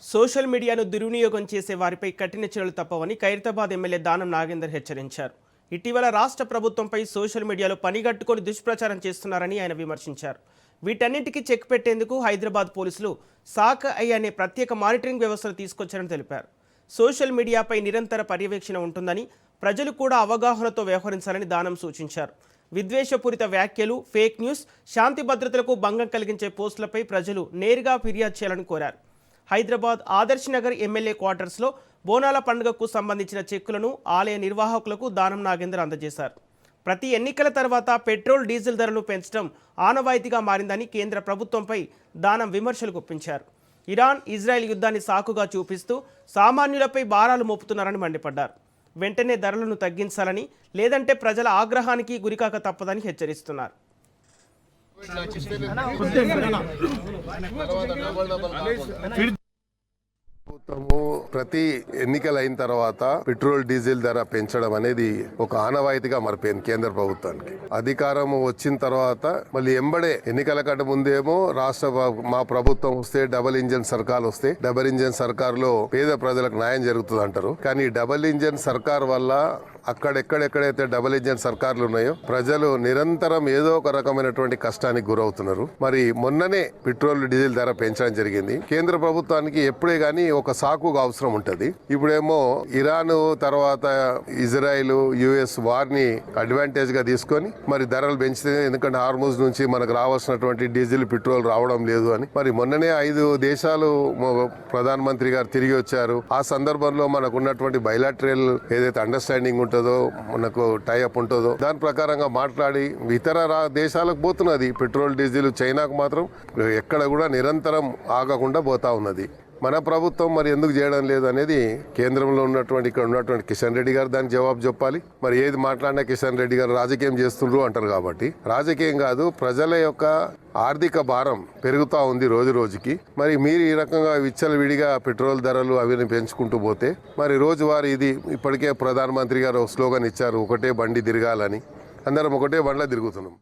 Social మీడియాను దుర్వినియోగం చేసే వారిపై కఠిన చర్యలు తప్పవని ఖైరతాబాద్ ఎమ్మెల్యే దానం నాగేందర్ హెచ్చరించారు. ఇటీవల రాష్ట్ర ప్రభుత్వంపై సోషల్ మీడియాలో పనిగట్టుకొని దుష్ప్రచారం చేస్తున్నారని ఆయన విమర్శించారు. వీటన్నింటికీ చెక్ పెట్టేందుకు హైదరాబాద్ పోలీసులు సాక్-ఐ అనే ప్రత్యేక మానిటరింగ్ వ్యవస్థను తీసుకొచ్చారని తెలిపారు. సోషల్ మీడియాపై నిరంతర పర్యవేక్షణ ఉంటుందని, ప్రజలు కూడా అవగాహనతో వ్యవహరించాలని దానం సూచించారు. విద్వేషపూరిత వ్యాఖ్యలు, ఫేక్ న్యూస్, శాంతి భద్రతలకు భంగం కలిగించే పోస్టులపై ప్రజలు నేరుగా ఫిర్యాదు చేయాలని కోరారు. హైదరాబాద్ ఆదర్శ్ నగర్ ఎమ్మెల్యే క్వార్టర్స్లో బోనాల పండుగకు సంబంధించిన చెక్కులను ఆలయ నిర్వాహకులకు దానం నాగేందర్ అందజేశారు. ప్రతి ఎన్నికల తర్వాత పెట్రోల్, డీజిల్ ధరలు పెంచడం ఆనవాయితీగా మారిందని కేంద్ర ప్రభుత్వంపై దానం విమర్శలు గుప్పించారు. ఇరాన్, ఇజ్రాయెల్ యుద్ధాన్ని సాకుగా చూపిస్తూ సామాన్యులపై భారాలు మోపుతున్నారని మండిపడ్డారు. వెంటనే ధరలను తగ్గించాలని, లేదంటే ప్రజల ఆగ్రహానికి గురికాక తప్పదని హెచ్చరిస్తున్నారు. ప్రతి ఎన్నికలైన తర్వాత పెట్రోల్, డీజిల్ ధర పెంచడం అనేది ఒక ఆనవాయితీగా మారిపోయింది కేంద్ర ప్రభుత్వానికి. అధికారం వచ్చిన తర్వాత మళ్ళీ ఎంబడే ఎన్నికల కంటే ముందేమో మా ప్రభుత్వం వస్తే డబుల్ ఇంజన్ సర్కార్ వస్తే డబుల్ ఇంజన్ సర్కార్ లో పేద ప్రజలకు న్యాయం జరుగుతుంది అంటారు. కానీ డబుల్ ఇంజన్ సర్కార్ వల్ల ఎక్కడైతే డబుల్ ఇంజన్ సర్కార్లు ఉన్నాయో ప్రజలు నిరంతరం ఏదో ఒక రకమైనటువంటి కష్టానికి గురవుతున్నారు. మరి మొన్ననే పెట్రోల్, డీజిల్ ధర పెంచడం జరిగింది. కేంద్ర ప్రభుత్వానికి ఎప్పుడే గానీ ఒక సాకుగా అవసరం ఉంటది. ఇప్పుడేమో ఇరాన్ తర్వాత ఇజ్రాయెల్, యుఎస్ వారిని అడ్వాంటేజ్ గా తీసుకొని మరి ధరలు పెంచితే, ఎందుకంటే హార్మూజ్ నుంచి మనకు రావాల్సినటువంటి డీజిల్, పెట్రోల్ రావడం లేదు అని మరి మొన్ననే 5 దేశాలు ప్రధానమంత్రి గారు తిరిగి వచ్చారు. ఆ సందర్భంలో మనకు ఉన్నటువంటి బైలాటరల్ ఏదైతే అండర్స్టాండింగ్ ఉంటుందో, మనకు టైఅప్ ఉంటుందో దాని ప్రకారంగా మాట్లాడి ఇతర దేశాలకు పోతున్నది పెట్రోల్, డీజిల్. చైనాకు మాత్రం ఎక్కడ కూడా నిరంతరం ఆగకుండా పోతా ఉన్నది. మన ప్రభుత్వం మరి ఎందుకు చేయడం లేదు అనేది కేంద్రంలో ఇక్కడ ఉన్నటువంటి కిషన్ రెడ్డి గారు దానికి జవాబు చెప్పాలి. మరి ఏది మాట్లాడినా కిషన్ రెడ్డి గారు రాజకీయం చేస్తుండ్రు అంటారు. కాబట్టి రాజకీయం కాదు, ప్రజల యొక్క ఆర్థిక భారం పెరుగుతూ ఉంది రోజు రోజుకి. మరి మీరు ఈ రకంగా విచ్చలవిడిగా పెట్రోల్ ధరలు అవిని పెంచుకుంటూ పోతే మరి రోజువారీ ఇది ఇప్పటికే ప్రధానమంత్రి గారు స్లోగన్ ఇచ్చారు, ఒకటే బండి తిరగాలని. అందరం ఒకటే బండ్లో తిరుగుతున్నాం.